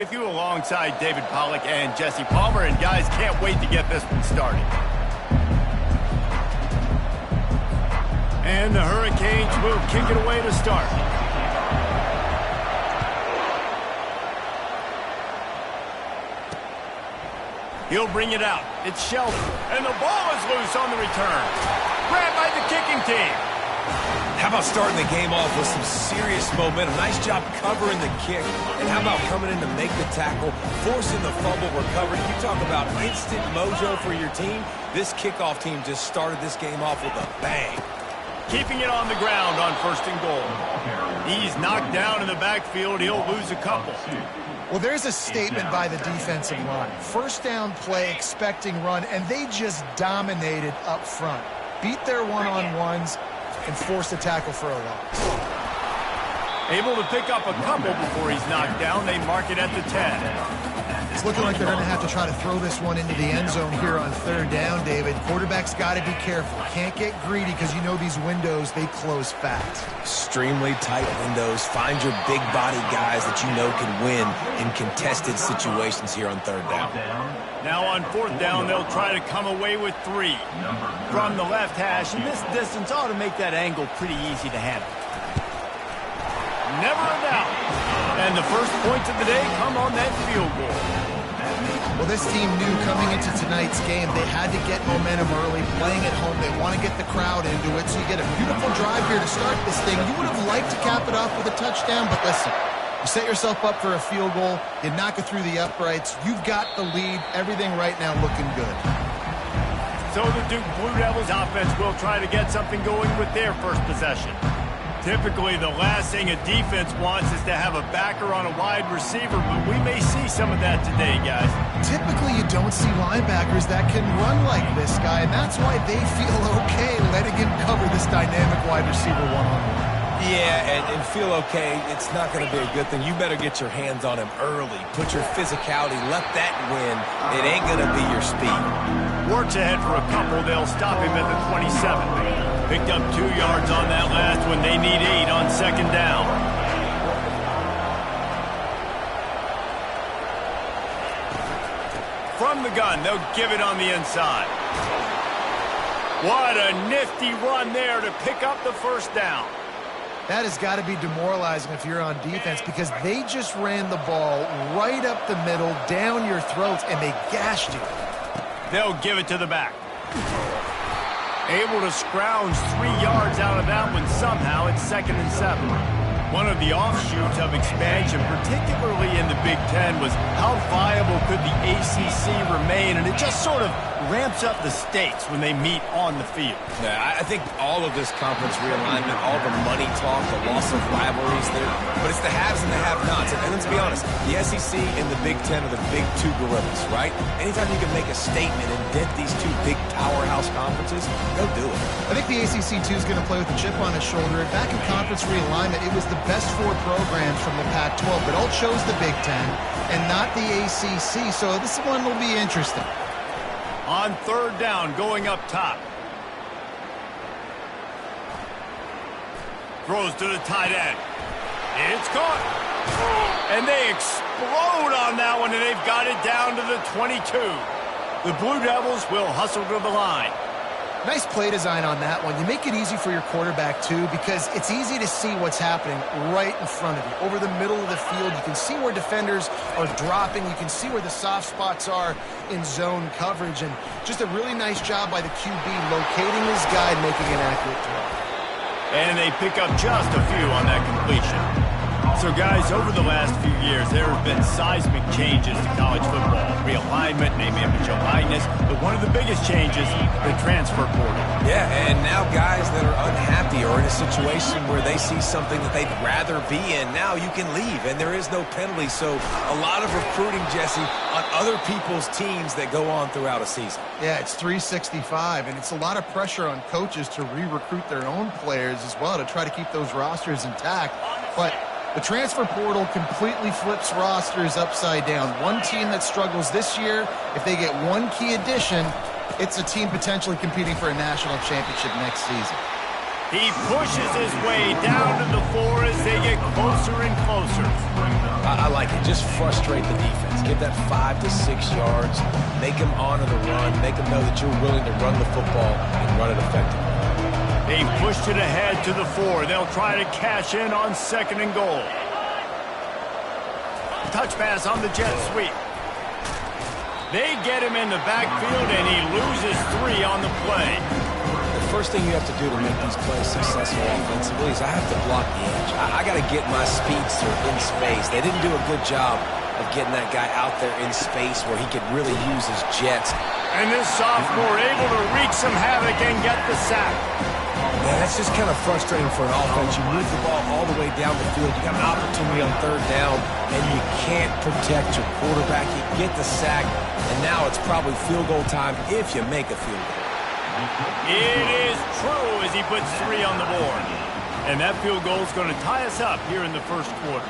With you alongside David Pollack and Jesse Palmer, and guys, can't wait to get this one started. And the Hurricanes will kick it away to start. He'll bring it out. It's Shelton. And the ball is loose on the return. Grabbed by the kicking team. How about starting the game off with some serious momentum? Nice job covering the kick. And how about coming in to make the tackle, forcing the fumble recovery? You talk about instant mojo for your team. This kickoff team just started this game off with a bang. Keeping it on the ground on 1st and goal. He's knocked down in the backfield. He'll lose a couple. Well, there's a statement by the defensive line. First down play, expecting run, and they just dominated up front. Beat their one-on-ones and forced a tackle for a loss. Able to pick up a couple before he's knocked down. They mark it at the 10. It's looking like they're going to have to try to throw this one into the end zone here on 3rd down, David. Quarterback's got to be careful. Can't get greedy because you know these windows, they close fast. Extremely tight windows. Find your big body guys that you know can win in contested situations here on 3rd down. Now on 4th down, they'll try to come away with 3. From the left hash, and this distance ought to make that angle pretty easy to handle. Never a doubt. And the first points of the day come on that field goal. Well, this team knew coming into tonight's game they had to get momentum early, playing at home. They want to get the crowd into it, so you get a beautiful drive here to start this thing. You would have liked to cap it off with a touchdown, but listen, you set yourself up for a field goal, you knock it through the uprights, you've got the lead, everything right now looking good. So the Duke Blue Devils offense will try to get something going with their first possession. Typically, the last thing a defense wants is to have a backer on a wide receiver, but we may see some of that today, guys. Typically, you don't see linebackers that can run like this guy, and that's why they feel okay letting him cover this dynamic wide receiver one-on-one. Yeah, and feel okay. It's not going to be a good thing. You better get your hands on him early. Put your physicality. Let that win. It ain't going to be your speed. Works ahead for a couple. They'll stop him at the 27. Picked up 2 yards on that last one. They need 8 on 2nd down. From the gun, they'll give it on the inside. What a nifty run there to pick up the first down. That has got to be demoralizing if you're on defense because they just ran the ball right up the middle, down your throats, and they gashed you. They'll give it to the back. Able to scrounge 3 yards out of that one somehow. It's 2nd and 7. One of the offshoots of expansion, particularly in the Big Ten, was how viable could the ACC remain, and it just sort of ramps up the stakes when they meet on the field. Yeah, I think all of this conference realignment, all the money talk, the loss of rivalries there, but it's the haves and the have-nots. And let's be honest, the SEC and the Big Ten are the big 2 gorillas, right? Anytime you can make a statement and dent these 2 big powerhouse conferences, go do it. I think the ACC, too, is going to play with a chip on his shoulder. Back in conference realignment, it was the best 4 programs from the Pac-12, but all chose the Big Ten and not the ACC, so this one will be interesting. On 3rd down, going up top. Throws to the tight end. It's caught. And they explode on that one, and they've got it down to the 22. The Blue Devils will hustle to the line. Nice play design on that one. You make it easy for your quarterback, too, because it's easy to see what's happening right in front of you. Over the middle of the field, you can see where defenders are dropping. You can see where the soft spots are in zone coverage. And just a really nice job by the QB locating his guy and making an accurate throw. And they pick up just a few on that completion. So, guys, over the last few years, there have been seismic changes to college football. Realignment, name, image, and likeness. But one of the biggest changes, the transfer portal. Yeah, and now guys that are unhappy or in a situation where they see something that they'd rather be in, now you can leave, and there is no penalty. So a lot of recruiting, Jesse, on other people's teams that go on throughout a season. Yeah, it's 365, and it's a lot of pressure on coaches to re-recruit their own players as well to try to keep those rosters intact. But the transfer portal completely flips rosters upside down. One team that struggles this year, if they get one key addition, it's a team potentially competing for a national championship next season. He pushes his way down to the 4 as they get closer and closer. I like it. Just frustrate the defense. Give that 5 to 6 yards. Make them honor the run. Make them know that you're willing to run the football and run it effectively. They pushed it ahead to the 4. They'll try to cash in on 2nd and goal. Touch pass on the jet sweep. They get him in the backfield, and he loses 3 on the play. The first thing you have to do to make these plays successful offensively is I have to block the edge. I got to get my speedster in space. They didn't do a good job of getting that guy out there in space where he could really use his jets. And this sophomore able to wreak some havoc and get the sack. Yeah, that's just kind of frustrating for an offense. You move the ball all the way down the field. You got an opportunity on 3rd down, and you can't protect your quarterback. You get the sack, and now it's probably field goal time if you make a field goal. It is true as he puts 3 on the board. And that field goal is going to tie us up here in the 1st quarter.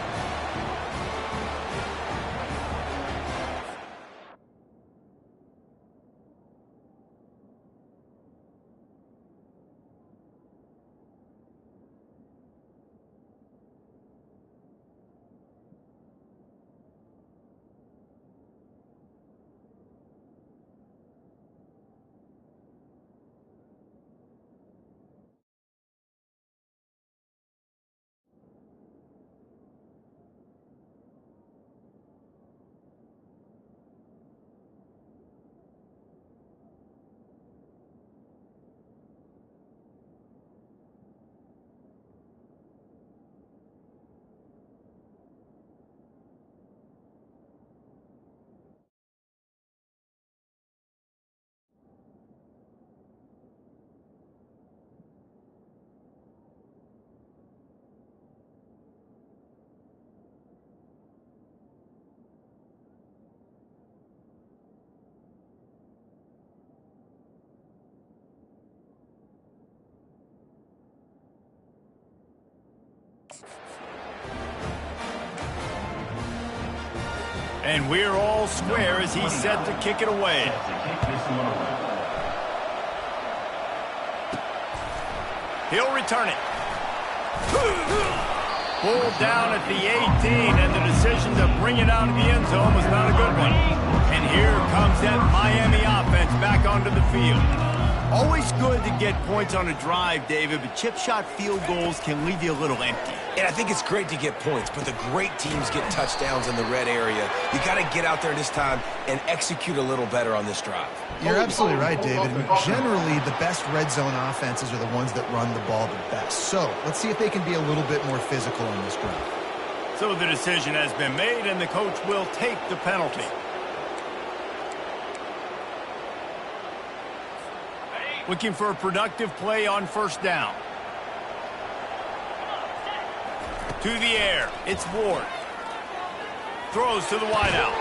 And we're all square as he's set to kick it away. He'll return it. Pulled down at the 18, and the decision to bring it out of the end zone was not a good one. And here comes that Miami offense back onto the field. Always good to get points on a drive, David, but chip shot field goals can leave you a little empty. And I think it's great to get points, but the great teams get touchdowns in the red area. You got to get out there this time and execute a little better on this drive. You're absolutely right, David. Generally, the best red zone offenses are the ones that run the ball the best. So let's see if they can be a little bit more physical on this drive. So the decision has been made, and the coach will take the penalty. Looking for a productive play on 1st down. To the air, it's Ward. Throws to the wideout.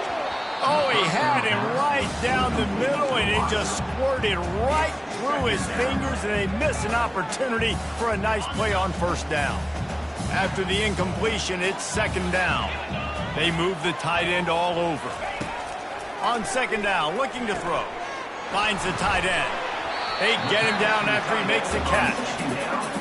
Oh, he had him right down the middle, and it just squirted right through his fingers, and they missed an opportunity for a nice play on 1st down. After the incompletion, it's 2nd down. They move the tight end all over. On 2nd down, looking to throw. Finds the tight end. They get him down after he makes the catch.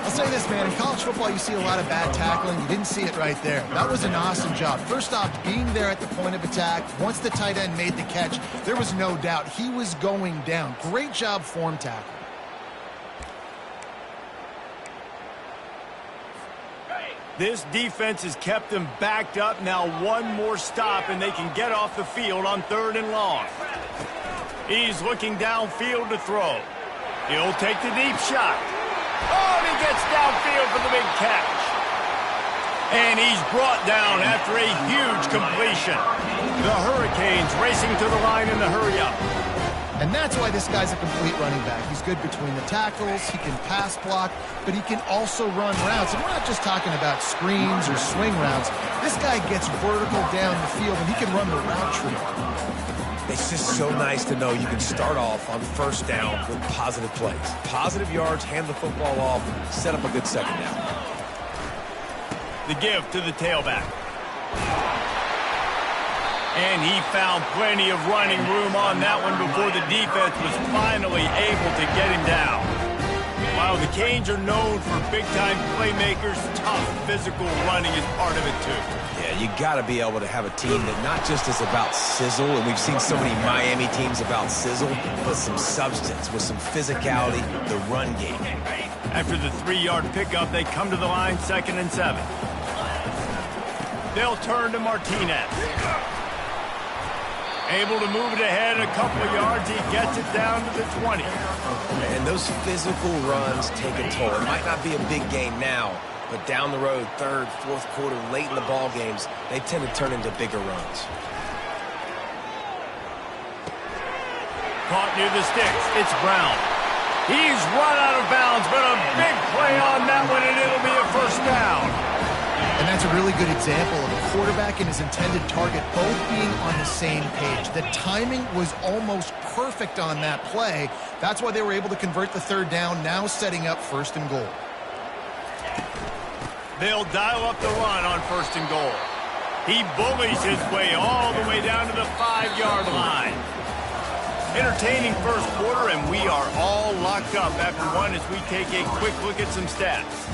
I'll say this, man. In college football, you see a lot of bad tackling. You didn't see it right there. That was an awesome job. First off, being there at the point of attack. Once the tight end made the catch, there was no doubt he was going down. Great job form tackle. This defense has kept them backed up. Now one more stop, and they can get off the field on 3rd and long. He's looking downfield to throw. He'll take the deep shot. Oh, and he gets downfield for the big catch. And he's brought down after a huge completion. The Hurricanes racing to the line in the hurry-up. And that's why this guy's a complete running back. He's good between the tackles, he can pass block, but he can also run routes. And we're not just talking about screens or swing routes. This guy gets vertical down the field, and he can run the route tree. It's just so nice to know you can start off on 1st down with positive plays. Positive yards, hand the football off, set up a good 2nd down. The give to the tailback. And he found plenty of running room on that one before the defense was finally able to get him down. While the Canes are known for big-time playmakers, tough physical running is part of it, too. Yeah, you got to be able to have a team that not just is about sizzle, and we've seen so many Miami teams about sizzle, but some substance with some physicality, the run game. After the 3-yard pickup, they come to the line 2nd and 7. They'll turn to Martinez. Able to move it ahead a couple of yards. He gets it down to the 20. And those physical runs take a toll. It might not be a big game now, but down the road, 3rd, 4th quarter, late in the ball games, they tend to turn into bigger runs. Caught near the sticks. It's Brown. He's run out of bounds, but a big play on that one, and it'll be a first down. And that's a really good example of a quarterback and his intended target both being on the same page. The timing was almost perfect on that play. That's why they were able to convert the 3rd down, now setting up 1st and goal. They'll dial up the run on 1st and goal. He bullies his way all the way down to the 5-yard line. Entertaining first quarter, and we are all locked up after one as we take a quick look at some stats.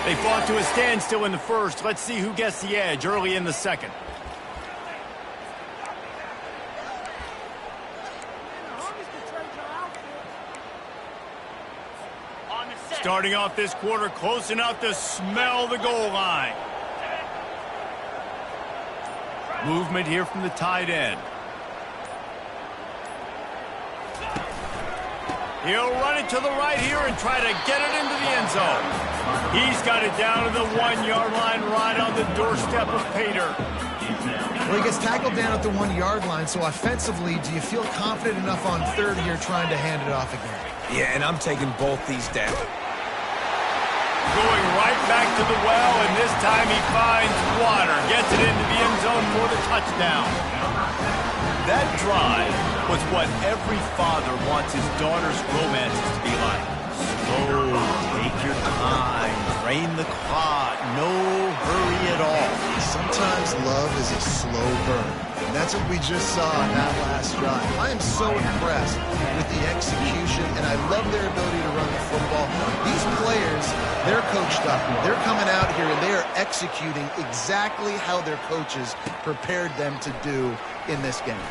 They fought to a standstill in the first. Let's see who gets the edge early in the second. Starting off this quarter, close enough to smell the goal line. Movement here from the tight end. He'll run it to the right here and try to get it into the end zone. He's got it down to the 1-yard line, right on the doorstep of Pater. Well, he gets tackled down at the 1-yard line, so offensively, do you feel confident enough on 3rd here trying to hand it off again? Yeah, and I'm taking both these down. Going right back to the well, and this time he finds water. Gets it into the end zone for the touchdown. That drive was what every father wants his daughter's romances to be like. Slow, take your time, drain the clock, no hurry at all. Sometimes love is a slow burn, and that's what we just saw on that last drive. I am so impressed with the execution, and I love their ability to run the football. These players, they're coached up. They're coming out here, and they are executing exactly how their coaches prepared them to do in this game.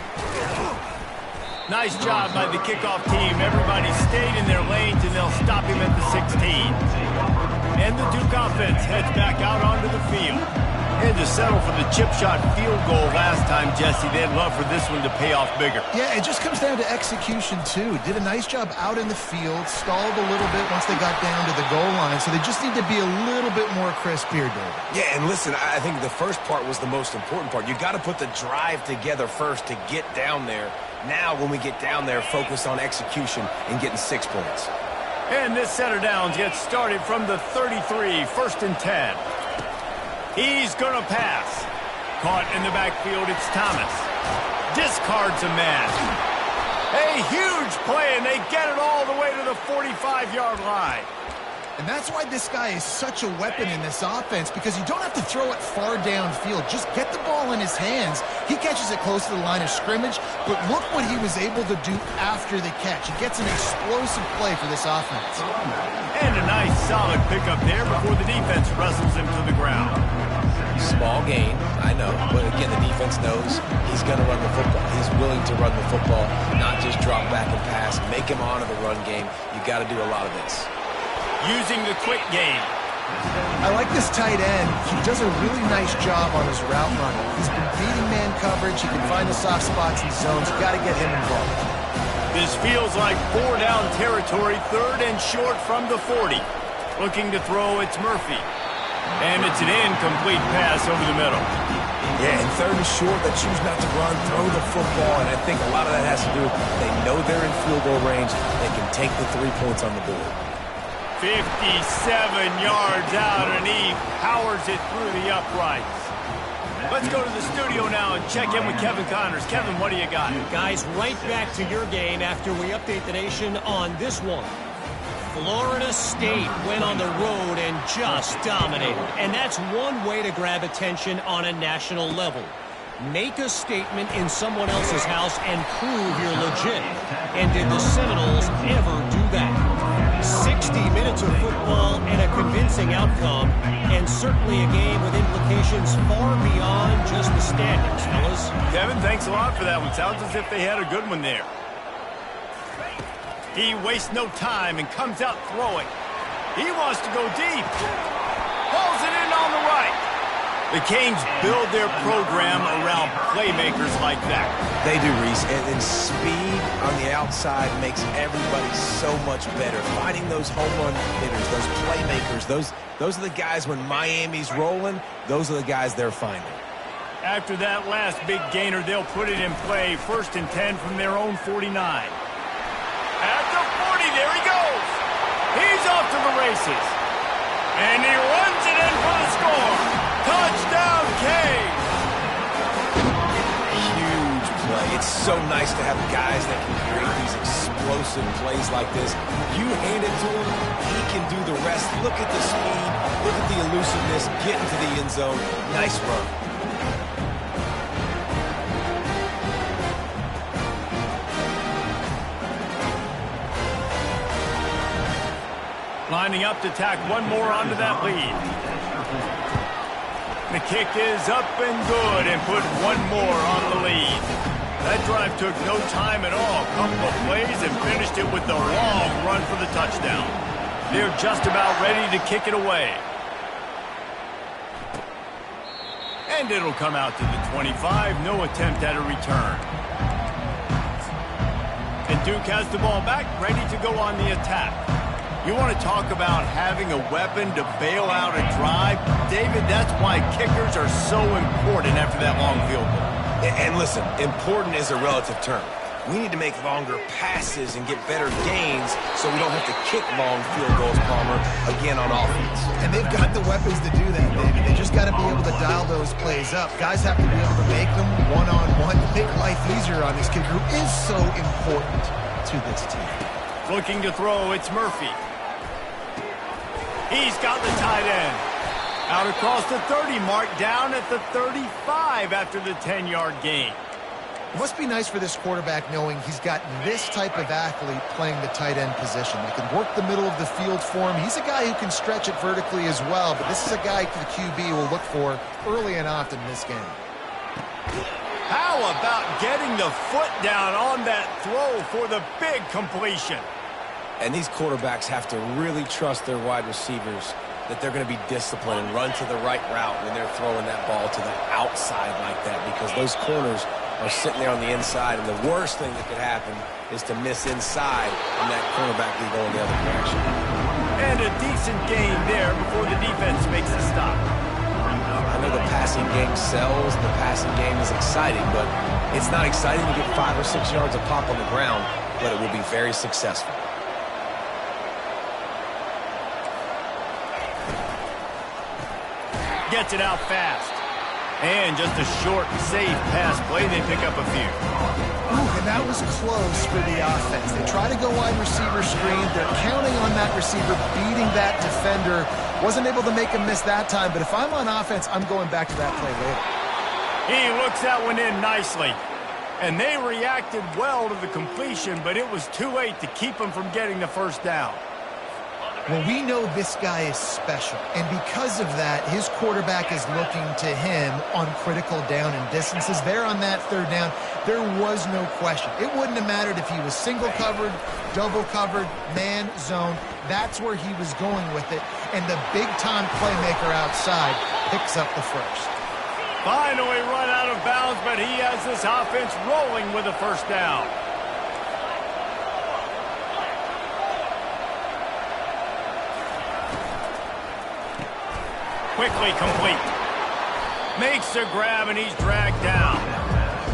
Nice job by the kickoff team. Everybody stayed in their lanes, and they'll stop him at the 16. And the Duke offense heads back out onto the field. Had to settle for the chip shot field goal last time, Jesse. They'd love for this one to pay off bigger. Yeah, it just comes down to execution, too. Did a nice job out in the field, stalled a little bit once they got down to the goal line, so they just need to be a little bit more crisp here, David. Yeah, and listen, I think the first part was the most important part. You got to put the drive together first to get down there. Now, when we get down there, focus on execution and getting 6 points. And this set of downs gets started from the 33, 1st and 10. He's going to pass. Caught in the backfield, it's Thomas. Discards a man. A huge play, and they get it all the way to the 45-yard line. And that's why this guy is such a weapon in this offense, because you don't have to throw it far downfield. Just get the ball in his hands. He catches it close to the line of scrimmage, but look what he was able to do after the catch. He gets an explosive play for this offense. And a nice solid pickup there before the defense wrestles him to the ground. Small gain, I know, but again, the defense knows he's going to run the football. He's willing to run the football, not just drop back and pass, make him honor the run game. You got to do a lot of this. Using the quick game. I like this tight end. He does a really nice job on his route running. He's been beating man coverage. He can find the soft spots and zones. You got to get him involved. This feels like 4-down territory, 3rd and short from the 40. Looking to throw, it's Murphy. And it's an incomplete pass over the middle. Yeah, and 3rd and short, they choose not to run, throw the football, and I think a lot of that has to do with they know they're in field goal range. They can take the 3 points on the board. 57 yards out, and he powers it through the uprights. Let's go to the studio now and check in with Kevin Connors. Kevin, what do you got? Guys, right back to your game after we update the nation on this one. Florida State went on the road and just dominated. And that's one way to grab attention on a national level. Make a statement in someone else's house and prove you're legit. And did the Seminoles ever do that? 60 minutes of football and a convincing outcome, and certainly a game with implications far beyond just the standings, fellas. Kevin, thanks a lot for that one. Sounds as if they had a good one there. He wastes no time and comes out throwing. He wants to go deep. Pulls it in on the right. The Canes build their program around playmakers like that. They do, Reese, and speed on the outside makes everybody so much better. Finding those home run hitters, those playmakers, those are the guys when Miami's rolling, those are the guys they're finding. After that last big gainer, they'll put it in play. 1st and 10 from their own 49. At the 40, there he goes. He's off to the races. And he runs it in for the score. Touchdown, Canes. Huge play. It's so nice to have guys that can create these explosive plays like this. You hand it to him, he can do the rest. Look at the speed. Look at the elusiveness. Get into the end zone. Nice run. Lining up to tack one more onto that lead. The kick is up and good and put one more on the lead. That drive took no time at all. Couple of plays and finished it with a long run for the touchdown. They're just about ready to kick it away. And it'll come out to the 25. No attempt at a return. And Duke has the ball back, ready to go on the attack. You want to talk about having a weapon to bail out a drive? David, that's why kickers are so important after that long field goal. And listen, important is a relative term. We need to make longer passes and get better gains so we don't have to kick long field goals, Palmer, again on offense. And they've got the weapons to do that, David. They just got to be able to dial those plays up. Guys have to be able to make them one-on-one, make life easier on this kid who is so important to this team. Looking to throw, it's Murphy. He's got the tight end. Out across the 30 mark, down at the 35 after the 10-yard gain. It must be nice for this quarterback knowing he's got this type of athlete playing the tight end position. They can work the middle of the field for him. He's a guy who can stretch it vertically as well, but this is a guy the QB will look for early and often in this game. How about getting the foot down on that throw for the big completion? And these quarterbacks have to really trust their wide receivers that they're going to be disciplined and run to the right route when they're throwing that ball to the outside like that, because those corners are sitting there on the inside, and the worst thing that could happen is to miss inside and that cornerback be going the other direction. And a decent gain there before the defense makes a stop. I know the passing game sells, the passing game is exciting, but it's not exciting to get 5 or 6 yards of pop on the ground, but it will be very successful. Gets it out fast. And just a short, safe pass play. They pick up a few. Ooh, and that was close for the offense. They try to go wide receiver screen. They're counting on that receiver beating that defender. Wasn't able to make him miss that time, but if I'm on offense, I'm going back to that play later. He looks that one in nicely. And they reacted well to the completion, but it was too late to keep them from getting the first down. Well, we know this guy is special, and because of that, his quarterback is looking to him on critical down and distances. There on that third down, there was no question. It wouldn't have mattered if he was single covered, double covered, man, zone. That's where he was going with it, and the big-time playmaker outside picks up the first. Finally run out of bounds, but he has this offense rolling with a first down. Quickly complete. Makes a grab, and he's dragged down.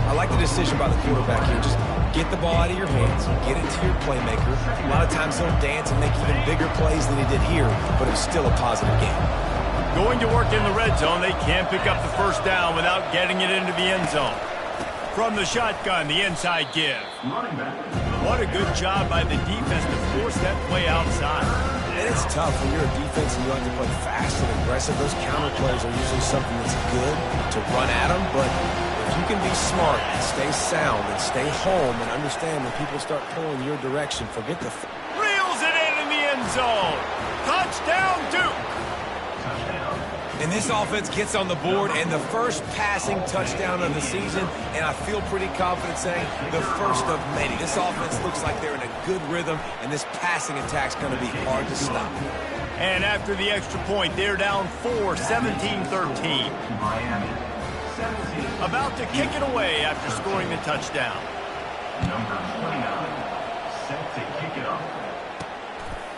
I like the decision by the quarterback here. Just get the ball out of your hands, get it to your playmaker. A lot of times he'll dance and make even bigger plays than he did here, but it's still a positive game. Going to work in the red zone, they can't pick up the first down without getting it into the end zone. From the shotgun, the inside give. What a good job by the defense to force that play outside. it's tough when you're a defense and you like to play fast and aggressive. Those counter plays are usually something that's good to run at them, but if you can be smart and stay sound and stay home and understand when people start pulling your direction, forget the... Reels it in the end zone. Touchdown, Duke. And this offense gets on the board, and the first passing touchdown of the season, and I feel pretty confident saying the first of many. This offense looks like they're in a good rhythm, and this passing attack's going to be hard to stop. And after the extra point, they're down 4, 17-13. About to kick it away after scoring the touchdown. Number 29, set to kick it off.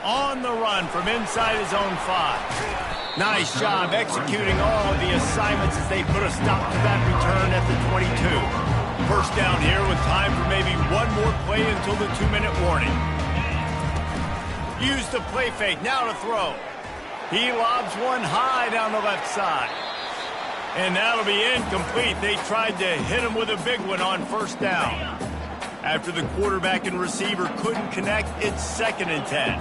On the run from inside his own 5. Nice job executing all of the assignments as they put a stop to that return at the 22. First down here with time for maybe one more play until the 2-minute warning. Use the play fake, now to throw. He lobs one high down the left side. And that'll be incomplete. They tried to hit him with a big one on first down. After the quarterback and receiver couldn't connect, it's 2nd and 10.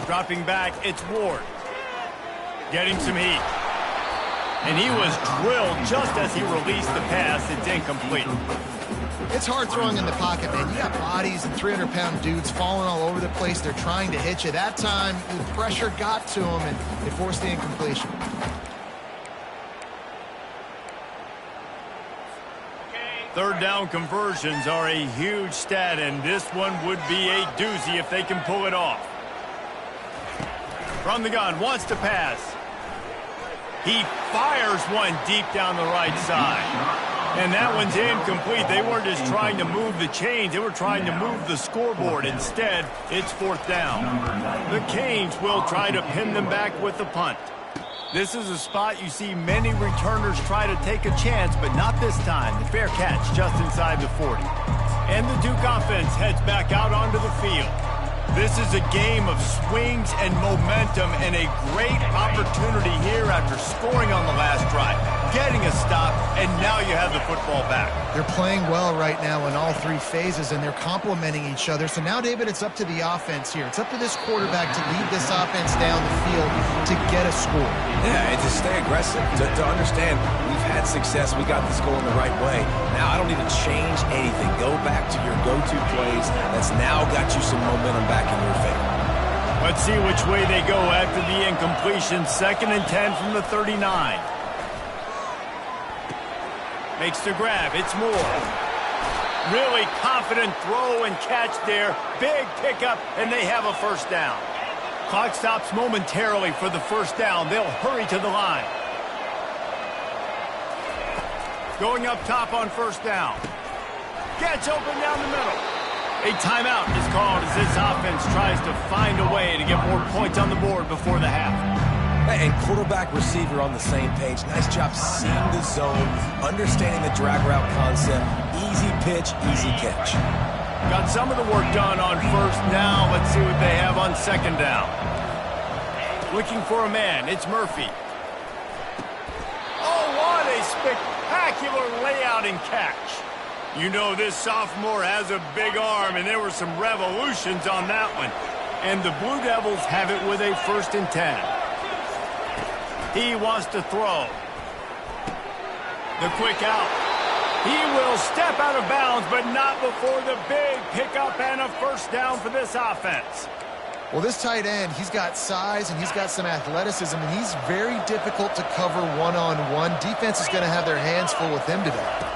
Dropping back, it's Ward. Getting some heat. And he was drilled just as he released the pass. It's incomplete. It's hard throwing in the pocket, man. You got bodies and 300-pound dudes falling all over the place. They're trying to hit you. That time, the pressure got to him, and they forced the incompletion. Third down conversions are a huge stat, and this one would be a doozy if they can pull it off. From the gun, wants to pass. He fires one deep down the right side. And that one's incomplete. They weren't just trying to move the chains. They were trying to move the scoreboard. Instead, it's 4th down. The Canes will try to pin them back with the punt. This is a spot you see many returners try to take a chance, but not this time. The fair catch just inside the 40. And the Duke offense heads back out onto the field. This is a game of swings and momentum, and a great opportunity here after scoring on the last drive, getting a stop, and now you have the football back. They're playing well right now in all 3 phases, and they're complementing each other. So now, David, it's up to the offense here. It's up to this quarterback to lead this offense down the field to get a score. Yeah, and to stay aggressive, to understand we've had success, we got this going the right way. Now I don't need to change anything. Go back to your go-to plays. That's now got you some momentum back in your favor. Let's see which way they go after the incompletion. 2nd and 10 from the 39. Makes the grab. It's Moore. Really confident throw and catch there. Big pickup, and they have a first down. Clock stops momentarily for the first down. They'll hurry to the line. Going up top on first down. Gets open down the middle. A timeout is called as this offense tries to find a way to get more points on the board before the half. And quarterback receiver on the same page. Nice job seeing the zone, understanding the drag route concept. Easy pitch, easy catch. Got some of the work done on first. Now let's see what they have on 2nd down. Looking for a man. It's Murphy. Oh, what a spectacular layout and catch. You know this sophomore has a big arm, and there were some revolutions on that one. And the Blue Devils have it with a 1st and 10. He wants to throw. The quick out. He will step out of bounds, but not before the big pickup and a first down for this offense. Well, this tight end, he's got size and he's got some athleticism, and he's very difficult to cover one-on-one. Defense is going to have their hands full with him today.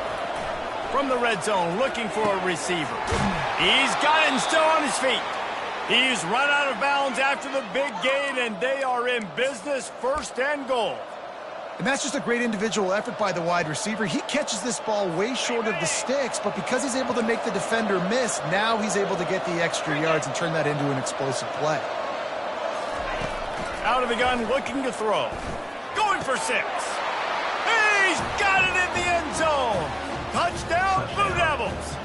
From the red zone, looking for a receiver. He's got him still on his feet. He's run out of bounds after the big gain, and they are in business, 1st and goal. And that's just a great individual effort by the wide receiver. He catches this ball way short of the sticks, but because he's able to make the defender miss, now he's able to get the extra yards and turn that into an explosive play. Out of the gun, looking to throw. Going for 6. He's got it in the end zone. Touchdown, Blue Devils.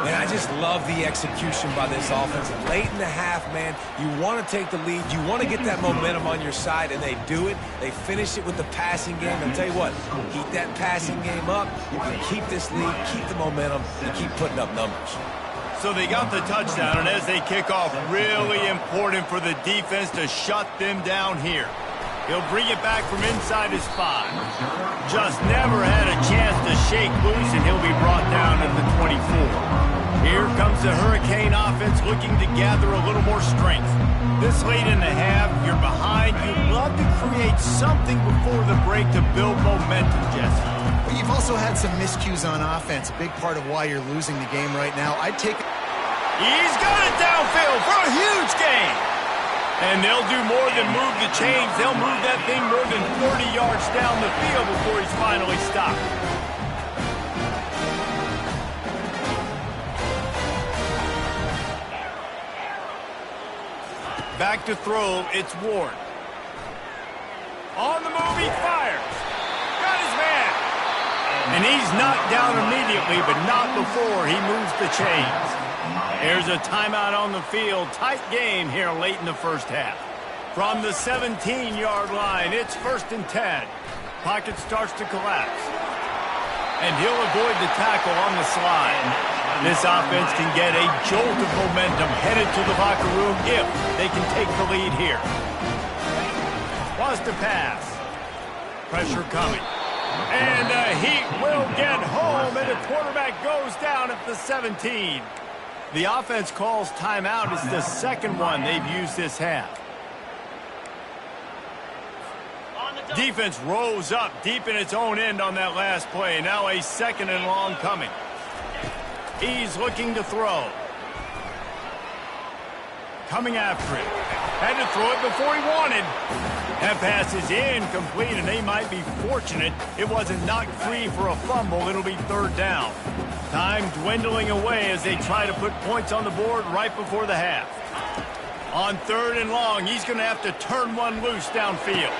And I just love the execution by this offense. Late in the half, man, you want to take the lead. You want to get that momentum on your side, and they do it. They finish it with the passing game. I'll tell you what, keep that passing game up. You can keep this lead, keep the momentum, and keep putting up numbers. So So they got the touchdown, and as they kick off, really important for the defense to shut them down here. He'll bring it back from inside his 5. Just never had a chance to shake loose, and he'll be brought down at the 24. Here comes the Hurricane offense looking to gather a little more strength. This late in the half, you're behind. You'd love to create something before the break to build momentum, Jesse. But you've also had some miscues on offense, a big part of why you're losing the game right now. I'd take... He's got it downfield for a huge gain. And they'll do more than move the chains. They'll move that thing more than 30 yards down the field before he's finally stopped. Back to throw, it's Ward. On the move, he fires. Got his man. And he's knocked down immediately, but not before he moves the chains. There's a timeout on the field. Tight game here late in the first half. From the 17-yard line, it's 1st and 10. Pocket starts to collapse. And he'll avoid the tackle on the slide. This offense can get a jolt of momentum headed to the locker room if they can take the lead here. Wants to pass. Pressure coming. And the Heat will get home, and the quarterback goes down at the 17. The offense calls timeout. It's the second one they've used this half. Defense rose up deep in its own end on that last play. Now a 2nd and long coming. He's looking to throw. Coming after it. Had to throw it before he wanted. That pass is incomplete, and they might be fortunate it wasn't knocked free for a fumble. It'll be 3rd down. Time dwindling away as they try to put points on the board right before the half. On 3rd and long, he's going to have to turn one loose downfield.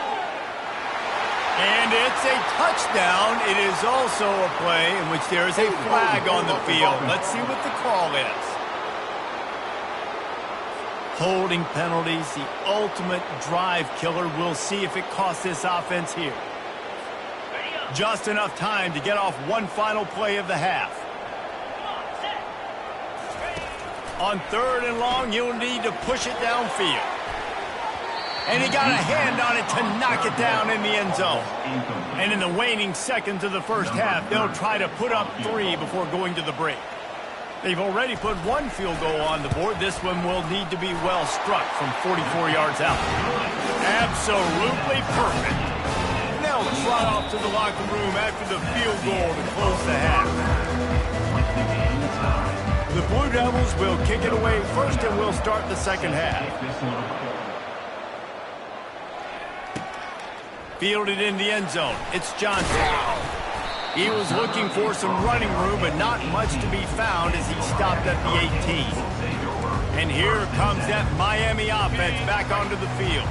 And it's a touchdown. It is also a play in which there is a flag on the field. Let's see what the call is. Holding penalties, the ultimate drive killer. We'll see if it costs this offense here. Just enough time to get off one final play of the half. On 3rd and long, you'll need to push it downfield. And he got a hand on it to knock it down in the end zone. And in the waning seconds of the first half, they'll try to put up 3 before going to the break. They've already put 1 field goal on the board. This one will need to be well struck from 44 yards out. Absolutely perfect. They'll trot off to the locker room after the field goal to close the half. The Blue Devils will kick it away first, and we'll start the second half. Fielded in the end zone. It's Johnson. He was looking for some running room, but not much to be found as he stopped at the 18. And here comes that Miami offense back onto the field.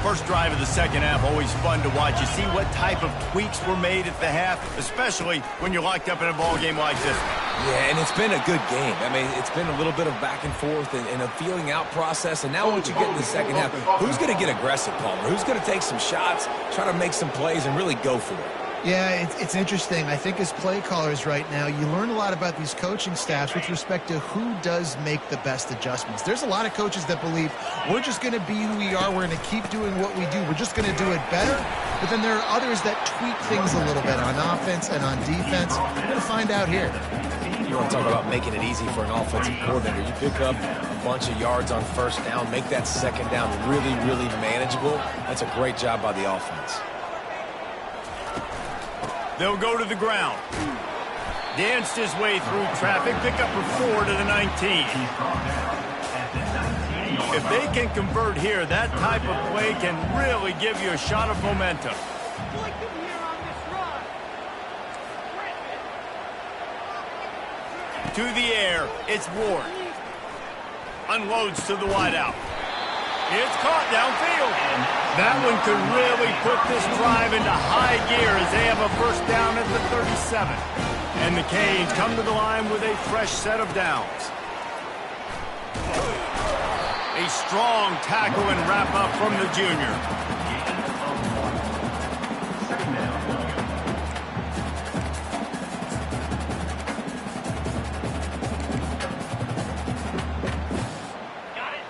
First drive of the second half, always fun to watch. You see what type of tweaks were made at the half, especially when you're locked up in a ball game like this. Yeah, and it's been a good game. I mean, it's been a little bit of back and forth and a feeling out process. And now once you get in the second half, who's going to get aggressive, Palmer? Who's going to take some shots, try to make some plays, and really go for it? Yeah, it's interesting. I think as play callers right now, you learn a lot about these coaching staffs with respect to who does make the best adjustments. There's a lot of coaches that believe we're just going to be who we are. We're going to keep doing what we do. We're just going to do it better. But then there are others that tweak things a little bit on offense and on defense. We're going to find out here. You want to talk about making it easy for an offensive coordinator. You pick up a bunch of yards on first down, make that second down really, really manageable. That's a great job by the offense. They'll go to the ground. Danced his way through traffic. Pick up for 4 to the 19. If they can convert here, that type of play can really give you a shot of momentum. To the air, it's Ward. Unloads to the wideout. It's caught downfield. That one could really put this drive into high gear as they have a first down at the 37. And the Canes come to the line with a fresh set of downs. A strong tackle and wrap up from the junior.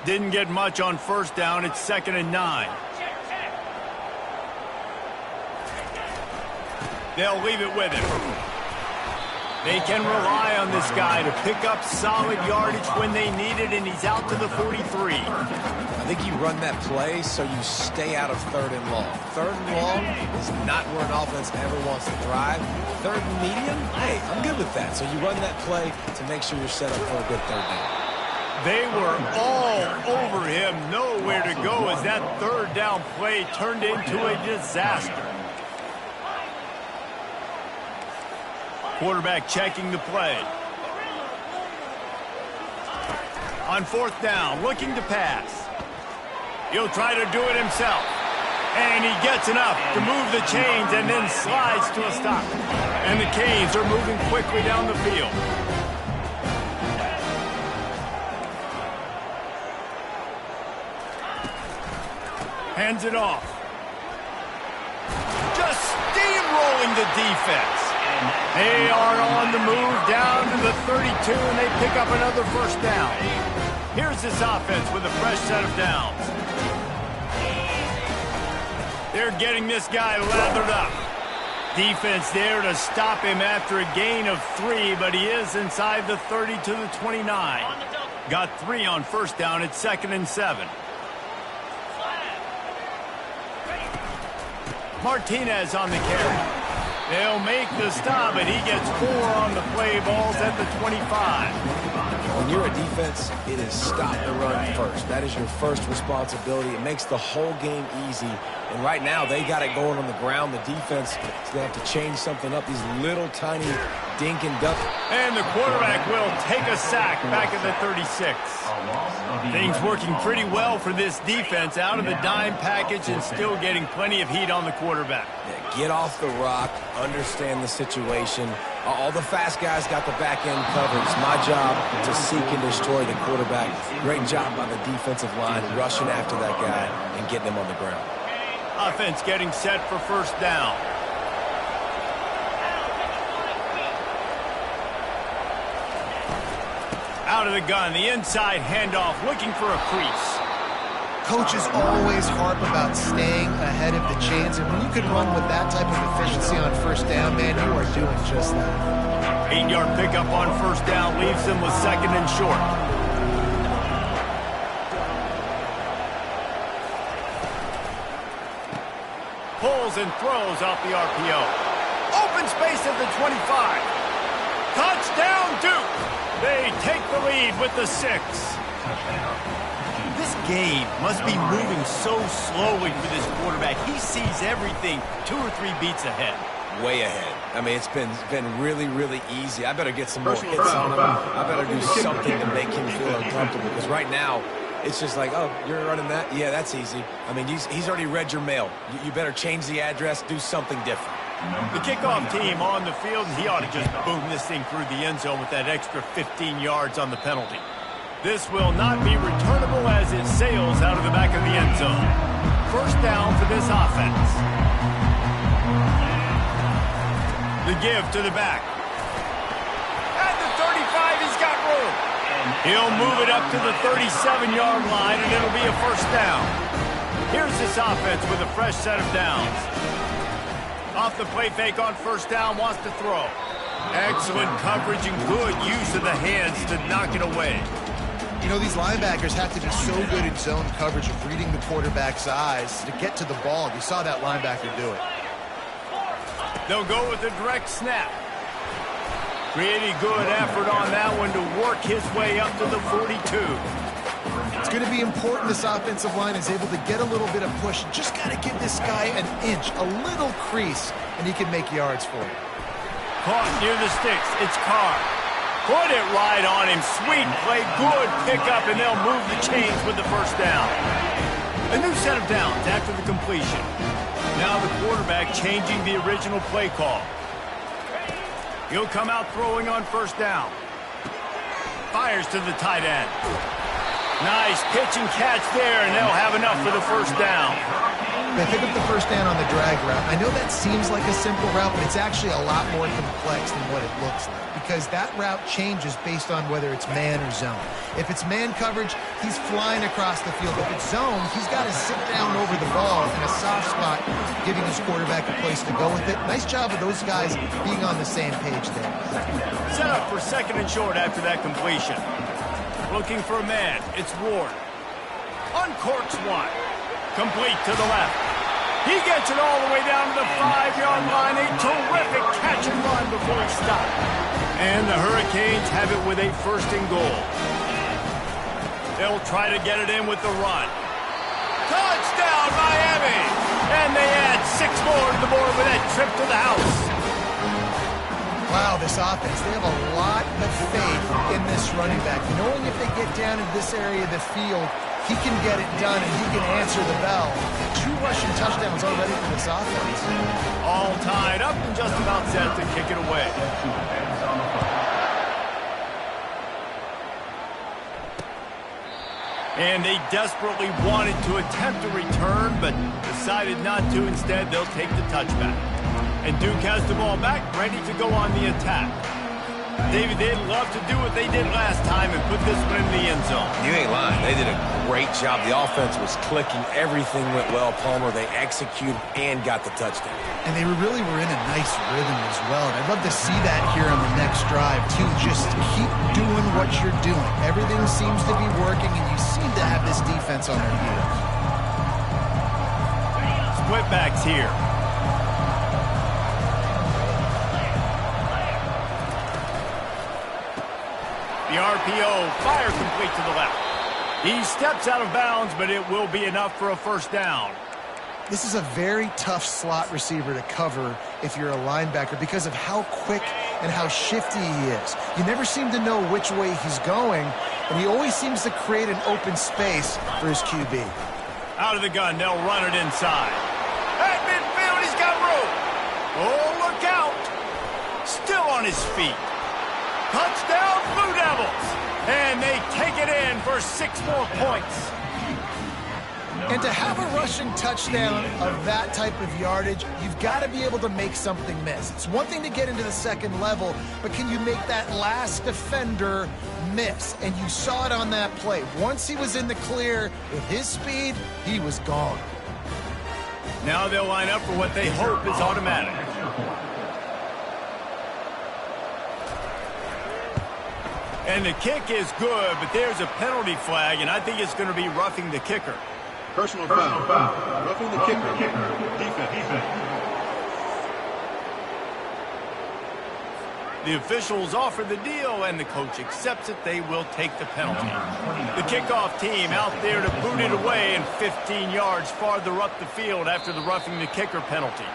Didn't get much on first down. It's 2nd and 9. They'll leave it with him. They can rely on this guy to pick up solid yardage when they need it, and he's out to the 43. I think you run that play so you stay out of 3rd and long. 3rd and long is not where an offense ever wants to thrive. 3rd and medium, hey, I'm good with that. So you run that play to make sure you're set up for a good 3rd down. They were all over him, nowhere to go as that 3rd down play turned into a disaster. Quarterback checking the play. On 4th down, looking to pass. He'll try to do it himself. And he gets enough to move the chains and then slides to a stop. And the Canes are moving quickly down the field. Hands it off. Just steamrolling the defense. They are on the move down to the 32, and they pick up another 1st down. Here's this offense with a fresh set of downs. They're getting this guy lathered up. Defense there to stop him after a gain of 3, but he is inside the 30 to the 29. Got 3 on 1st down. It's 2nd and 7. Martinez on the carry. They'll make the stop, and he gets 4 on the play. Balls at the 25. When you're a defense, it is stop the run first. That is your first responsibility. It makes the whole game easy. And right now, they got it going on the ground. The defense is going to have to change something up. These little tiny dink and duck. And the quarterback will take a sack back at the 36. Things working pretty well for this defense. Out of the dime package and still getting plenty of heat on the quarterback. Yeah, get off the rock, understand the situation. All the fast guys got the back end covered. It's my job to seek and destroy the quarterback. Great job by the defensive line, rushing after that guy and getting him on the ground. Offense getting set for 1st down. Out of the gun, the inside handoff, looking for a crease. Coaches always harp about staying ahead of the chains, and when you can run with that type of efficiency on 1st down, man, you are doing just that. 8-yard pickup on 1st down leaves them with 2nd and short. Pulls and throws off the RPO. Open space at the 25. Touchdown, Duke! They take the lead with the 6. This game must be moving so slowly for this quarterback. He sees everything 2 or 3 beats ahead. Way ahead. I mean, it's been really, really easy. I better get some more hits on him. I better do something to make him feel uncomfortable, because right now, it's just like, oh, you're running that? Yeah, that's easy. I mean, he's already read your mail. You better change the address, do something different. The kickoff team on the field, and he ought to just boom this thing through the end zone with that extra 15 yards on the penalty. This will not be returnable as it sails out of the back of the end zone. 1st down for this offense. The give to the back. At the 35, he's got room. He'll move it up to the 37-yard line, and it'll be a 1st down. Here's this offense with a fresh set of downs. Off the play fake on 1st down, wants to throw. Excellent coverage and good use of the hands to knock it away. You know, these linebackers have to be so good in zone coverage of reading the quarterback's eyes to get to the ball. You saw that linebacker do it. They'll go with a direct snap. Pretty good effort on that one to work his way up to the 42. It's going to be important this offensive line is able to get a little bit of push. Just got to give this guy an inch, a little crease, and he can make yards for you. Caught near the sticks. It's Carr. Put it right on him. Sweet play. Good pickup, and they'll move the chains with the 1st down. A new set of downs after the completion. Now the quarterback changing the original play call. He'll come out throwing on 1st down. Fires to the tight end. Nice pitch and catch there, and they'll have enough for the 1st down. They pick up the first down on the drag route. I know that seems like a simple route, but it's actually a lot more complex than what it looks like because that route changes based on whether it's man or zone. If it's man coverage, he's flying across the field. If it's zone, he's got to sit down over the ball in a soft spot, giving his quarterback a place to go with it. Nice job of those guys being on the same page there. Set up for 2nd and short after that completion. Looking for a man. It's Ward. Uncorks one. Complete to the left. He gets it all the way down to the 5-yard line. A terrific catch and run before he stopped. And the Hurricanes have it with a 1st and goal. They'll try to get it in with the run. Touchdown, Miami! And they add 6 more to the board with that trip to the house. Wow, this offense, they have a lot of faith in this running back. Knowing if they get down into this area of the field, he can get it done and he can answer the bell. 2 rushing touchdowns already for this offense. All tied up and just about set to kick it away. And they desperately wanted to attempt a return, but decided not to. Instead, they'll take the touchback. And Duke has the ball back, ready to go on the attack. David, they'd love to do what they did last time and put this one in the end zone. You ain't lying. They did a great job. The offense was clicking. Everything went well, Palmer. They executed and got the touchdown. And they really were in a nice rhythm as well. And I'd love to see that here on the next drive, too. Just keep doing what you're doing. Everything seems to be working, and you seem to have this defense on their heels. Split backs here. The RPO, fire complete to the left. He steps out of bounds, but it will be enough for a 1st down. This is a very tough slot receiver to cover if you're a linebacker because of how quick and how shifty he is. You never seem to know which way he's going, and he always seems to create an open space for his QB. Out of the gun, they'll run it inside. At midfield, he's got room. Oh, look out. Still on his feet. Touchdown, Blue Devils! And they take it in for 6 more points. And to have a rushing touchdown of that type of yardage, you've got to be able to make something miss. It's one thing to get into the 2nd level, but can you make that last defender miss? And you saw it on that play. Once he was in the clear, with his speed, he was gone. Now they'll line up for what they hope is automatic. And the kick is good, but there's a penalty flag, and I think it's going to be roughing the kicker. Personal foul. Roughing the kicker. Defense. The officials offer the deal, and the coach accepts it. They will take the penalty. The kickoff team out there to boot it away and 15 yards farther up the field after the roughing the kicker penalty.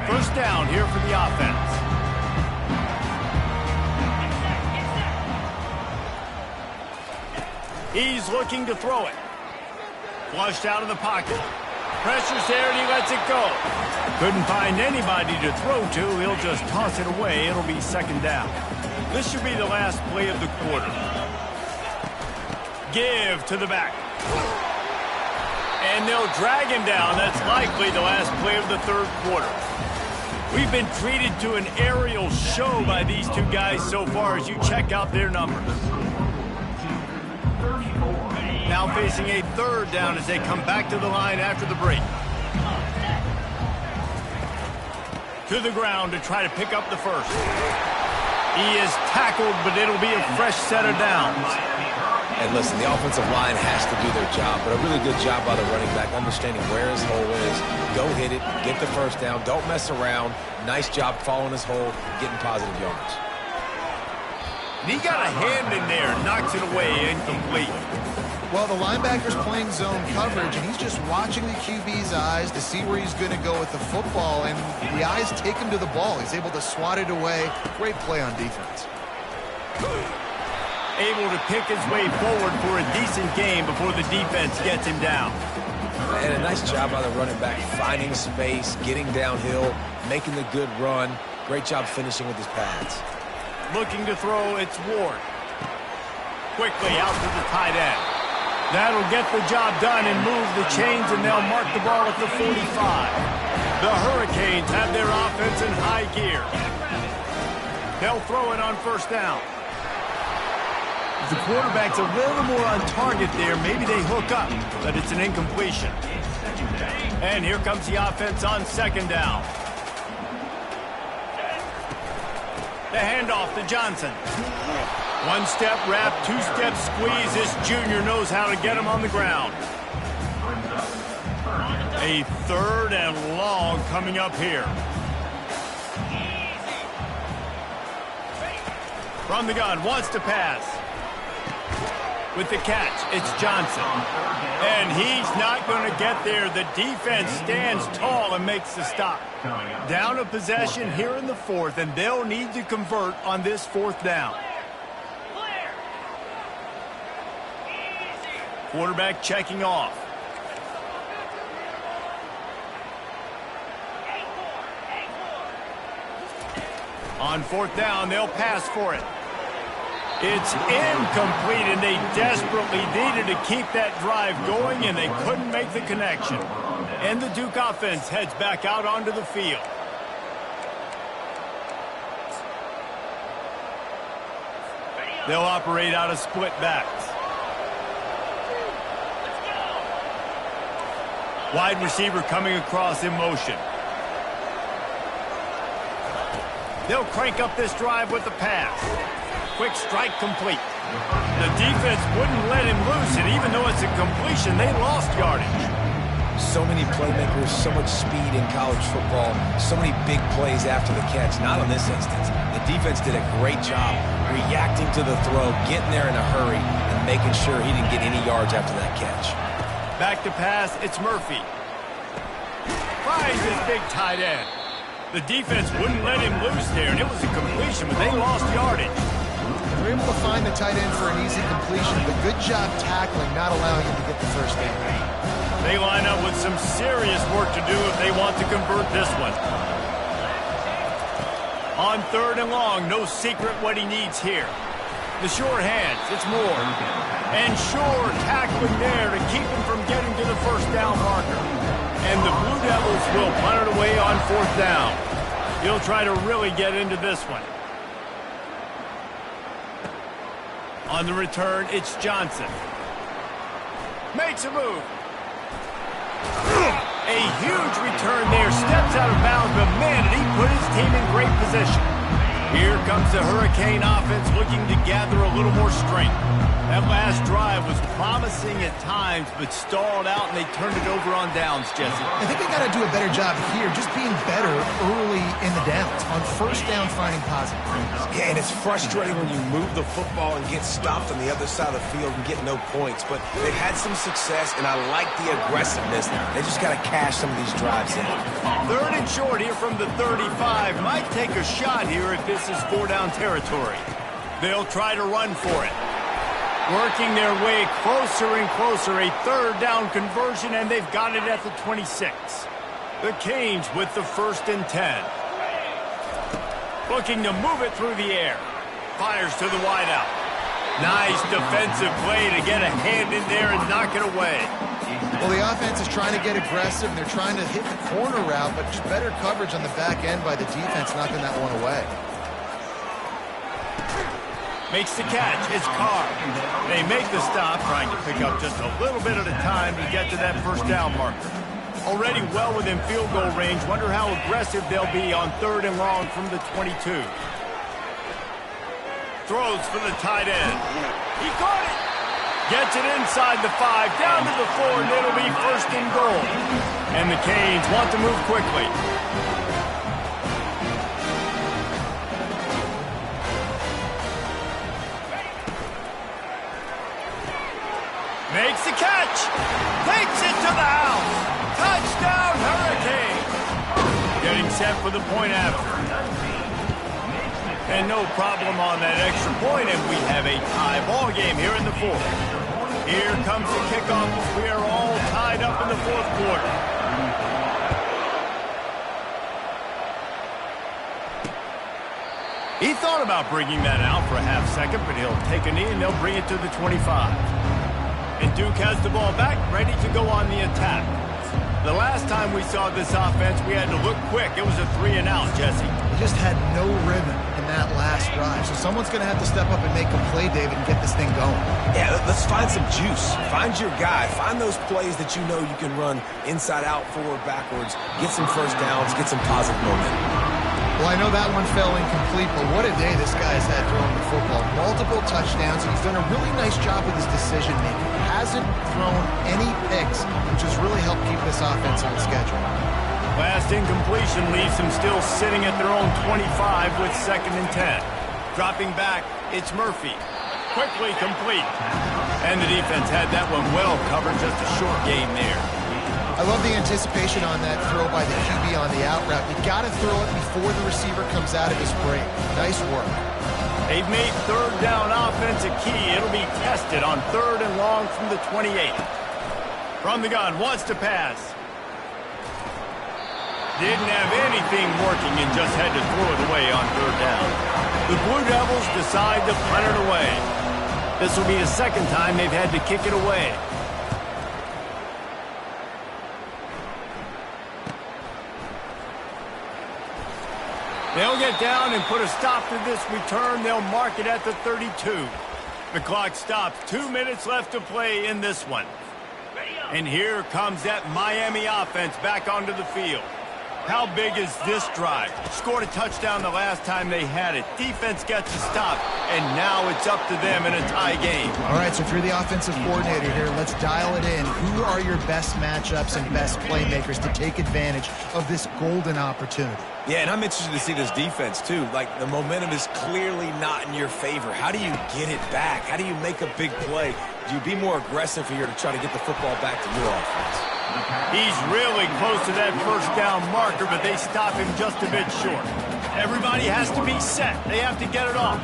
1st down here for the offense. He's looking to throw it. Flushed out of the pocket. Pressure's there and he lets it go. Couldn't find anybody to throw to. He'll just toss it away. It'll be 2nd down. This should be the last play of the quarter. Give to the back. And they'll drag him down. That's likely the last play of the 3rd quarter. We've been treated to an aerial show by these 2 guys so far as you check out their numbers. Now facing a 3rd down as they come back to the line after the break. To the ground to try to pick up the 1st. He is tackled, but it'll be a fresh set of downs. And listen, the offensive line has to do their job, but a really good job by the running back, understanding where his hole is. Go hit it, get the 1st down, don't mess around. Nice job following his hole, getting positive yards. He got a hand in there, knocks it away, incomplete. Well, the linebacker's playing zone coverage, and he's just watching the QB's eyes to see where he's going to go with the football, and the eyes take him to the ball. He's able to swat it away. Great play on defense. Able to pick his way forward for a decent game before the defense gets him down. And a nice job by the running back, finding space, getting downhill, making the good run. Great job finishing with his pads. Looking to throw, it's Ward. Quickly out to the tight end. That'll get the job done and move the chains, and they'll mark the ball at the 45. The Hurricanes have their offense in high gear. They'll throw it on first down. If the quarterback's a little more on target there, maybe they hook up, but it's an incompletion. And here comes the offense on second down. The handoff to Johnson. One-step wrap, two-step squeeze. This junior knows how to get him on the ground. A third and long coming up here. From the gun, wants to pass. With the catch, it's Johnson. And he's not going to get there. The defense stands tall and makes the stop. Down a possession here in the fourth, and they'll need to convert on this fourth down. Quarterback checking off. On fourth down, they'll pass for it. It's incomplete, and they desperately needed to keep that drive going, and they couldn't make the connection. And the Duke offense heads back out onto the field. They'll operate out of split backs. Wide receiver coming across in motion. They'll crank up this drive with the pass. Quick strike complete. The defense wouldn't let him loose, and even though it's a completion, they lost yardage. So many playmakers, so much speed in college football, so many big plays after the catch. Not in this instance. The defense did a great job reacting to the throw, getting there in a hurry, and making sure he didn't get any yards after that catch. Back to pass, it's Murphy. Finds his big tight end. The defense wouldn't let him loose there, and it was a completion, but they lost yardage. They were able to find the tight end for an easy completion, but good job tackling, not allowing him to get the first down. They line up with some serious work to do if they want to convert this one. On third and long, no secret what he needs here. The short hands, it's Moore. And Shore tackling there to keep him from getting to the first down marker. And the Blue Devils will punt it away on fourth down. He'll try to really get into this one. On the return, it's Johnson. Makes a move. A huge return there. Steps out of bounds, but man, did he put his team in great position. Here comes the Hurricane offense looking to gather a little more strength. That last drive was promising at times, but stalled out, and they turned it over on downs, Jesse. I think they got to do a better job here, just being better early in the downs. On first down, finding positive plays. Yeah, and it's frustrating when you move the football and get stopped on the other side of the field and get no points. But they've had some success, and I like the aggressiveness. They just got to cash some of these drives in. Third and short here from the 35. Might take a shot here if this is four-down territory. They'll try to run for it. Working their way closer and closer. A third down conversion, and they've got it at the 26. The Canes with the 1st and 10. Looking to move it through the air. Fires to the wideout. Nice defensive play to get a hand in there and knock it away. Well, the offense is trying to get aggressive, and they're trying to hit the corner route, but just better coverage on the back end by the defense, knocking that one away. Makes the catch. It's Carr. They make the stop, trying to pick up just a little bit at a time to get to that first down marker. Already well within field goal range. Wonder how aggressive they'll be on third and long from the 22. Throws for the tight end. He caught it. Gets it inside the 5, down to the 4, and it'll be 1st and goal. And the Canes want to move quickly. Makes the catch. Takes it to the house. Touchdown, Hurricane. Getting set for the point after. And no problem on that extra point, and we have a tie ball game here in the fourth. Here comes the kickoff as we are all tied up in the fourth quarter. He thought about bringing that out for a half second, but he'll take a knee and they'll bring it to the 25. And Duke has the ball back, ready to go on the attack. The last time we saw this offense, we had to look quick. It was a 3-and-out, Jesse. They just had no rhythm in that last drive. So someone's going to have to step up and make a play, David, and get this thing going. Yeah, let's find some juice. Find your guy. Find those plays that you know you can run inside out, forward, backwards. Get some first downs. Get some positive momentum. Well, I know that one fell incomplete, but what a day this guy's had throwing the football. Multiple touchdowns, and he's done a really nice job with his decision-making. Hasn't thrown any picks, which has really helped keep this offense on schedule. Last incompletion leaves them still sitting at their own 25 with 2nd and 10. Dropping back, it's Murphy. Quickly complete. And the defense had that one well covered, just a short gain there. I love the anticipation on that throw by the QB on the out route. You got to throw it before the receiver comes out of his break. Nice work. They've made 3rd down offense a key. It'll be tested on 3rd and long from the 28. From the gun, wants to pass. Didn't have anything working and just had to throw it away on 3rd down. The Blue Devils decide to punt it away. This will be the 2nd time they've had to kick it away. They'll get down and put a stop to this return. They'll mark it at the 32. The clock stops. 2 minutes left to play in this one. And here comes that Miami offense back onto the field. How big is this drive? Scored a touchdown the last time they had it. Defense gets a stop, and now it's up to them in a tie game. All right, so if you're the offensive coordinator here, let's dial it in. Who are your best matchups and best playmakers to take advantage of this golden opportunity? Yeah, and I'm interested to see this defense, too. Like, the momentum is clearly not in your favor. How do you get it back? How do you make a big play? Do you be more aggressive here to try to get the football back to your offense? He's really close to that 1st down marker, but they stop him just a bit short. Everybody has to be set. They have to get it off.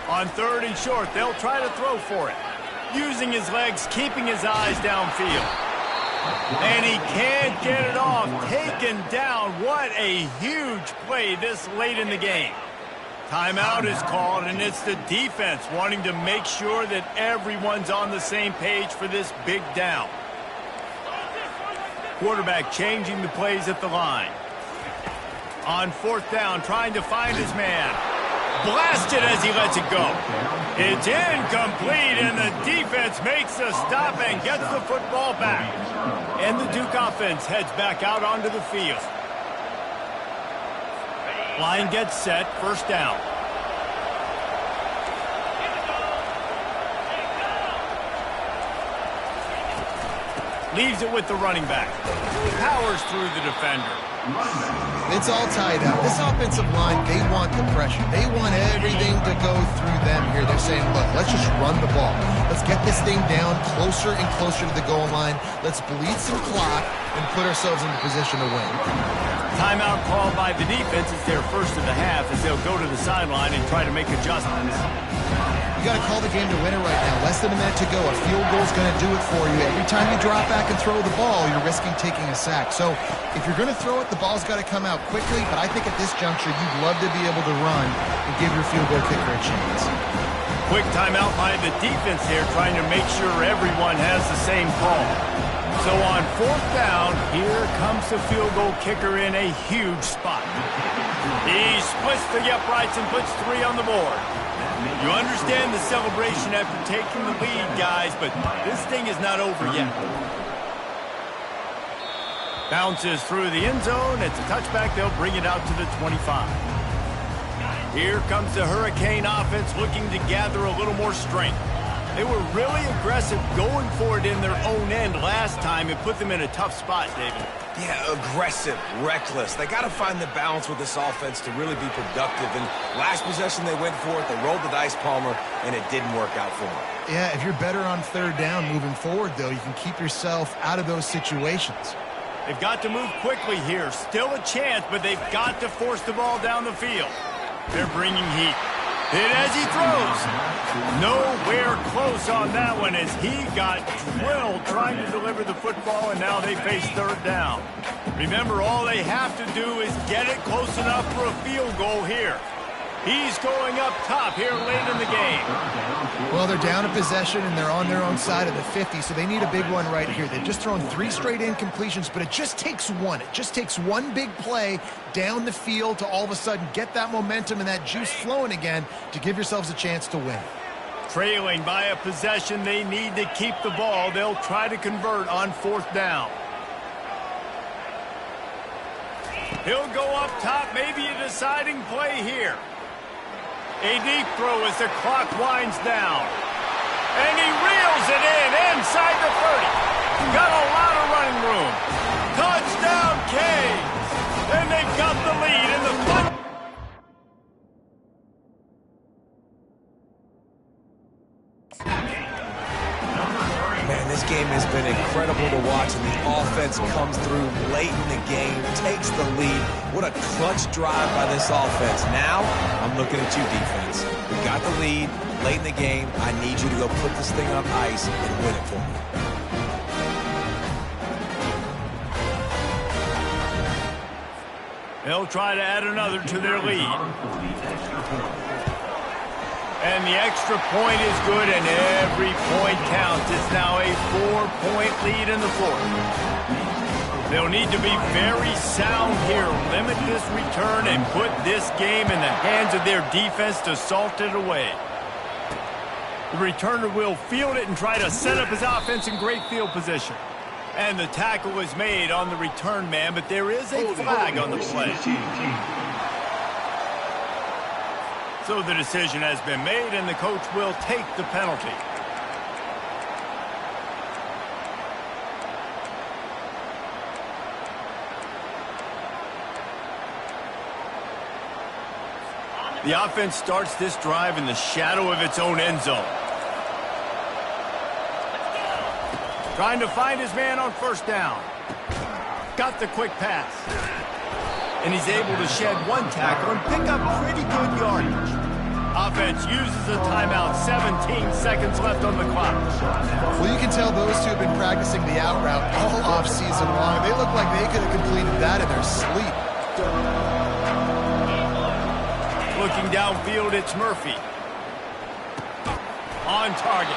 On 3rd and short, they'll try to throw for it. Using his legs, keeping his eyes downfield. And he can't get it off. Taken down. What a huge play this late in the game. Timeout is called, and it's the defense wanting to make sure that everyone's on the same page for this big down. Quarterback changing the plays at the line. On 4th down, trying to find his man. Blasted as he lets it go. It's incomplete, and the defense makes a stop and gets the football back. And the Duke offense heads back out onto the field. Line gets set, 1st down. Leaves it with the running back. Powers through the defender. It's all tied up. This offensive line, they want the pressure. They want everything to go through them here. They're saying, look, let's just run the ball. Let's get this thing down closer and closer to the goal line. Let's bleed some clock and put ourselves in the position to win. Timeout called by the defense. It's their 1st of the half as they'll go to the sideline and try to make adjustments. You got to call the game to win it right now. Less than a minute to go. A field goal is going to do it for you. Every time you drop back and throw the ball, you're risking taking a sack. So if you're going to throw it, the ball's got to come out quickly. But I think at this juncture, you'd love to be able to run and give your field goal kicker a chance. Quick timeout by the defense here, trying to make sure everyone has the same call. So on 4th down, here comes the field goal kicker in a huge spot. He splits the uprights and puts 3 on the board. You understand the celebration after taking the lead, guys, but this thing is not over yet. Bounces through the end zone. It's a touchback. They'll bring it out to the 25. Here comes the Hurricane offense looking to gather a little more strength. They were really aggressive going for it in their own end last time. It put them in a tough spot, David. Yeah, aggressive, reckless. They got to find the balance with this offense to really be productive. And last possession they went for it. They rolled the dice, Palmer, and it didn't work out for them. Yeah, if you're better on 3rd down moving forward, though, you can keep yourself out of those situations. They've got to move quickly here. Still a chance, but they've got to force the ball down the field. They're bringing heat. Hit as he throws. Nowhere close on that one as he got drilled trying to deliver the football, and now they face 3rd down. Remember, all they have to do is get it close enough for a field goal here. He's going up top here late in the game. Well, they're down a possession, and they're on their own side of the 50, so they need a big one right here. They've just thrown 3 straight incompletions, but it just takes one. It just takes one big play down the field to all of a sudden get that momentum and that juice flowing again to give yourselves a chance to win. Trailing by a possession, they need to keep the ball. They'll try to convert on 4th down. He'll go up top, maybe a deciding play here. A deep throw as the clock winds down. And he reels it in inside the 30. Got a lot of running room. Touchdown, Canes. And they've got the lead in the final. Man, this game has been incredible to watch, and the offense comes through late in the game, takes the lead. What a clutch drive by this offense. Now, I'm looking at you, defense. We got the lead late in the game. I need you to go put this thing on ice and win it for me. They'll try to add another to their lead. And the extra point is good, and every point counts. It's now a 4-point lead in the 4th. They'll need to be very sound here. Limit this return and put this game in the hands of their defense to salt it away. The returner will field it and try to set up his offense in great field position. And the tackle is made on the return man, but there is a flag on the play. So the decision has been made, and the coach will take the penalty. The offense starts this drive in the shadow of its own end zone. Trying to find his man on 1st down. Got the quick pass. And he's able to shed 1 tackle and pick up pretty good yardage. Offense uses a timeout. 17 seconds left on the clock. Well, you can tell those two have been practicing the out route all offseason long. They look like they could have completed that in their sleep. Looking downfield, it's Murphy. On target.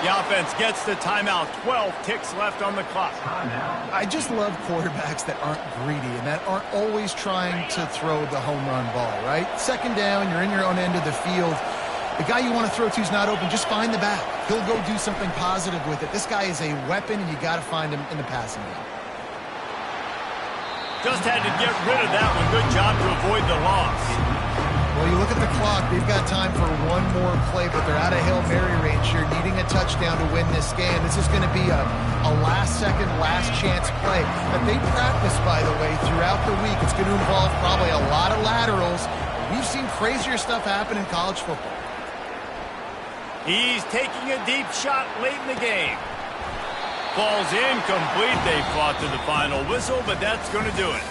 The offense gets the timeout. 12 ticks left on the clock. I just love quarterbacks that aren't greedy and that aren't always trying to throw the home run ball, right? 2nd down, you're in your own end of the field. The guy you want to throw to is not open. Just find the back. He'll go do something positive with it. This guy is a weapon, and you got to find him in the passing game. Just had to get rid of that one. Good job to avoid the loss. Well, you look at the clock, they've got time for one more play, but they're out of Hail Mary range here, needing a touchdown to win this game. This is going to be a last-second, last-chance play that they practice, by the way, throughout the week. It's going to involve probably a lot of laterals. We've seen crazier stuff happen in college football. He's taking a deep shot late in the game. Ball's incomplete. They fought to the final whistle, but that's going to do it.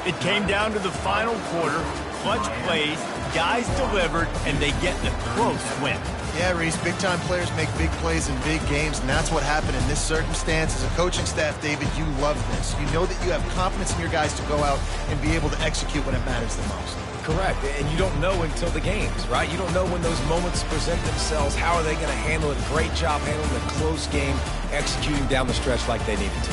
It came down to the final quarter. Clutch plays, guys delivered, and they get the close win. Yeah, Reese, big-time players make big plays in big games, and that's what happened in this circumstance. As a coaching staff, David, you love this. You know that you have confidence in your guys to go out and be able to execute when it matters the most. Correct, and you don't know until the games, right? You don't know when those moments present themselves. How are they going to handle it? Great job handling a close game, executing down the stretch like they needed to.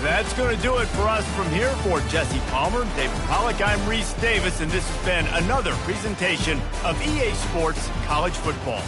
That's going to do it for us from here. For Jesse Palmer, David Pollack, I'm Reese Davis, and this has been another presentation of EA Sports College Football.